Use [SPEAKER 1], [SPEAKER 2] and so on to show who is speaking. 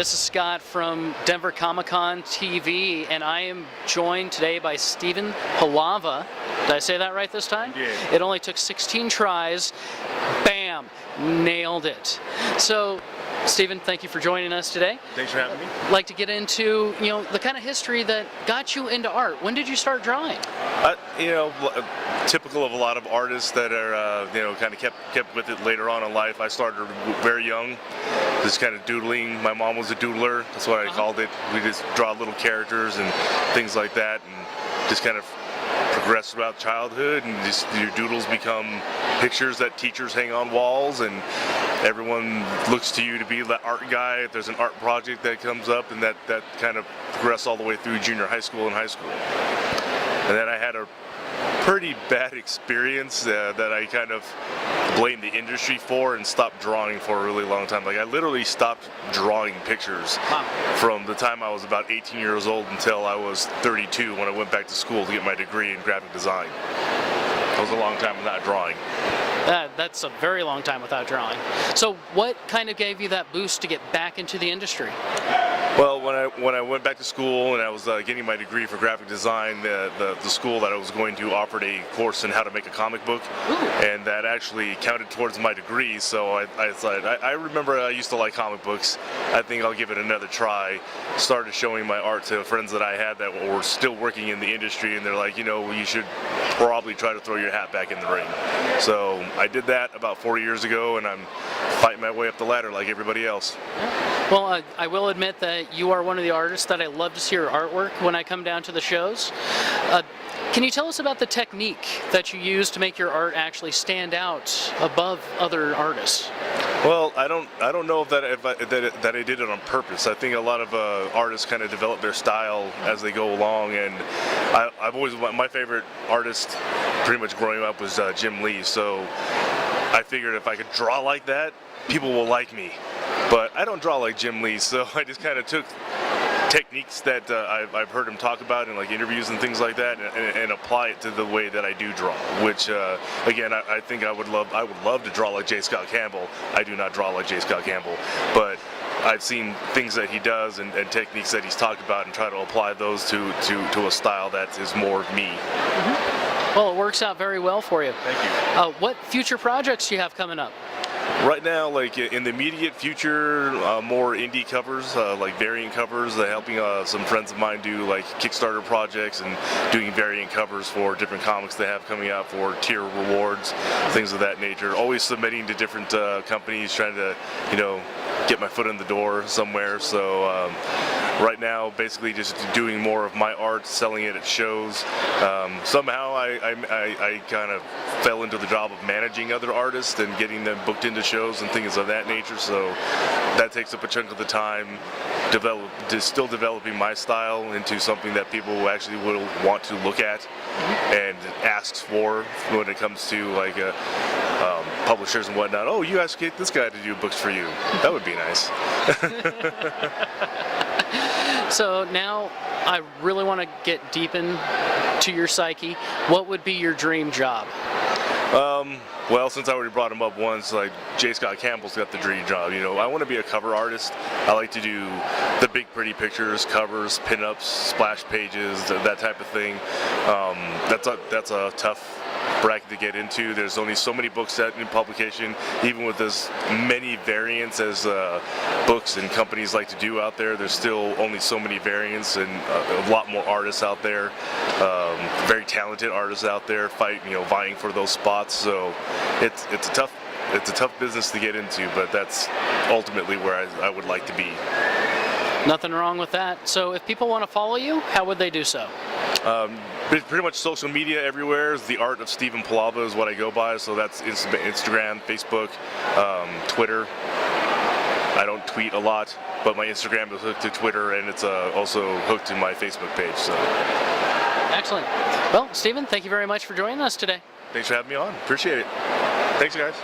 [SPEAKER 1] This is Scott from Denver Comic-Con TV, and I am joined today by Steven Pulawa. Did I say that right this time?
[SPEAKER 2] Yeah.
[SPEAKER 1] It only took 16 tries. Bam! Nailed it. So, Steven, thank you for joining us today.
[SPEAKER 2] Thanks for having me.
[SPEAKER 1] I'd like to get into, the kind of history that got you into art. When did you start drawing?
[SPEAKER 2] Typical of a lot of artists that are, kind of kept with it later on in life. I started very young, just kind of doodling. My mom was a doodler. That's what I called it. We just draw little characters and things like that, and just kind of progress throughout childhood, and just your doodles become pictures that teachers hang on walls, and everyone looks to you to be the art guy if there's an art project that comes up, and that kind of progressed all the way through junior high school and high school. And then I had a pretty bad experience that I kind of blamed the industry for and stopped drawing for a really long time. Like, I literally stopped drawing pictures from the time I was about 18 years old until I was 32 when I went back to school to get my degree in graphic design. That was a long time without drawing.
[SPEAKER 1] That's a very long time without drawing. So what kind of gave you that boost to get back into the industry?
[SPEAKER 2] Well, when I went back to school and I was getting my degree for graphic design, the school that I was going to offered a course in how to make a comic book.
[SPEAKER 1] Ooh.
[SPEAKER 2] And that actually counted towards my degree. So I thought, I remember I used to like comic books. I think I'll give it another try. Started showing my art to friends that I had that were still working in the industry, and they're like, you should probably try to throw your hat back in the ring. So I did that about 4 years ago, and I'm fighting my way up the ladder like everybody else.
[SPEAKER 1] Well, I will admit that you are one of the artists that I love to see your artwork when I come down to the shows. Can you tell us about the technique that you use to make your art actually stand out above other artists?
[SPEAKER 2] Well, I don't know that I did it on purpose. I think a lot of artists kind of develop their style as they go along, and I've always, my favorite artist pretty much growing up was Jim Lee. So I figured if I could draw like that, people will like me. But I don't draw like Jim Lee, so I just kind of took techniques that I've heard him talk about in like interviews and things like that, and apply it to the way that I do draw. Which again, I think I would love to draw like J. Scott Campbell. I do not draw like J. Scott Campbell, but I've seen things that he does and techniques that he's talked about, and try to apply those to a style that is more me.
[SPEAKER 1] Mm-hmm. Well, it works out very well for you.
[SPEAKER 2] Thank you.
[SPEAKER 1] What future projects do you have coming up?
[SPEAKER 2] Right now, like in the immediate future, more indie covers, like variant covers, helping some friends of mine do like Kickstarter projects and doing variant covers for different comics they have coming out for tier rewards, things of that nature. Always submitting to different companies, trying to, get my foot in the door somewhere. So right now, basically just doing more of my art, selling it at shows. Somehow I kind of fell into the job of managing other artists and getting them booked into shows and things of that nature, so that takes up a chunk of the time. Still developing my style into something that people actually will want to look at and asks for when it comes to like publishers and whatnot. Oh, you asked this guy to do books for you. That would be nice.
[SPEAKER 1] So now I really want to get deep into your psyche. What would be your dream job?
[SPEAKER 2] Well, since I already brought him up once, like J. Scott Campbell's got the dream job. I want to be a cover artist. I like to do the big pretty pictures, covers, pinups, splash pages, that type of thing. That's a tough bracket to get into. There's only so many books set in publication, even with as many variants as books and companies like to do out there. There's still only so many variants, and a lot more artists out there, very talented artists out there vying for those spots. So it's a tough business to get into, but that's ultimately where I would like to be.
[SPEAKER 1] Nothing wrong with that. So if people want to follow you, how would they do so?
[SPEAKER 2] Pretty much social media everywhere is the Art of Steven Pulawa is what I go by. So that's Instagram, Facebook, Twitter. I don't tweet a lot, but my Instagram is hooked to Twitter, and it's also hooked to my Facebook page. So.
[SPEAKER 1] Excellent. Well, Steven, thank you very much for joining us today.
[SPEAKER 2] Thanks for having me on. Appreciate it. Thanks, guys.